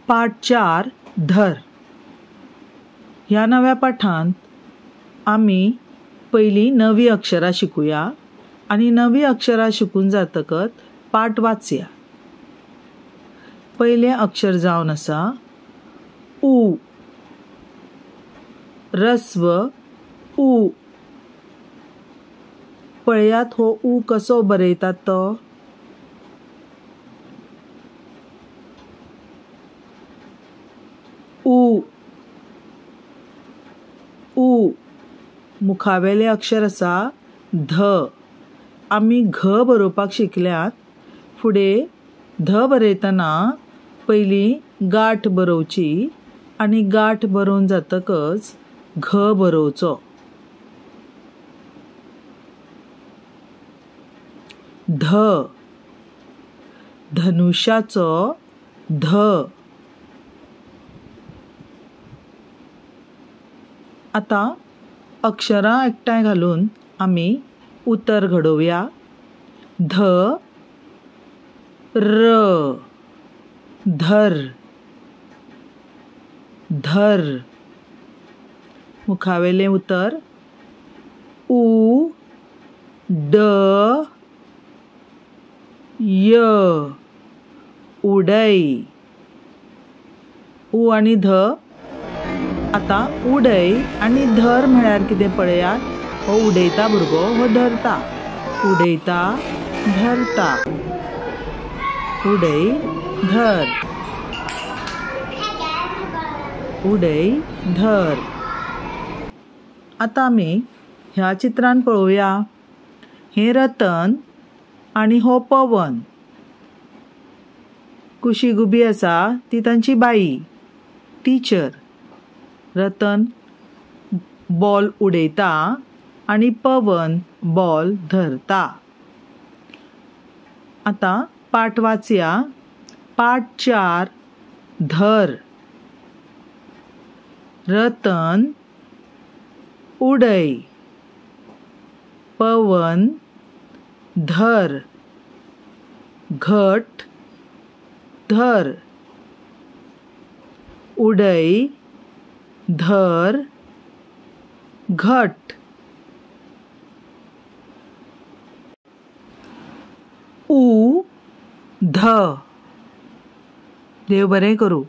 पाठ 4 धर. ह्या नव्या पाठांत आम्ही पहिली नवी अक्षरां शिकूया आणि नवी अक्षरां शिकून जातकच पाठ वाचया. पहिले अक्षर जावन आसा उ. रस्व उ. पळयात हो उ कसो बरयतात तो. उ. उ. मुखावेले अक्षर आसा ध. आम्ही घ बरोवपाक शिकल्यात. फुडें ध बरयतना पयली गाठ बरोवची आणि गाठ बरोवन जातकच घ बरोवचो. ध. धनुष्याचो ध. आता अक्षरां एकठांय घालून आम्ही उतर घडोवया. ध र. धर. धर. मुखावेले उतर उ ड य. उडय. उ आणि ध. आता उडय आणि धर म्हळ्यार कितें पळयात. हो उडयता भुरगो, हो धरता. उडयता धरता. उडय धर. उडय धर. आता आम्ही ह्या चित्रान पळोवया. हे रतन आणि हो पवन. कुशी गुबी आसा ती तांची बाई, टीचर. रतन बॉल उडयता आणि पवन बॉल धरता. आता पाठ वाचया. पाठ 4 धर. रतन उडय. पवन धर. घट धर. उडय धर घट. उ ध. देव बरें करूं.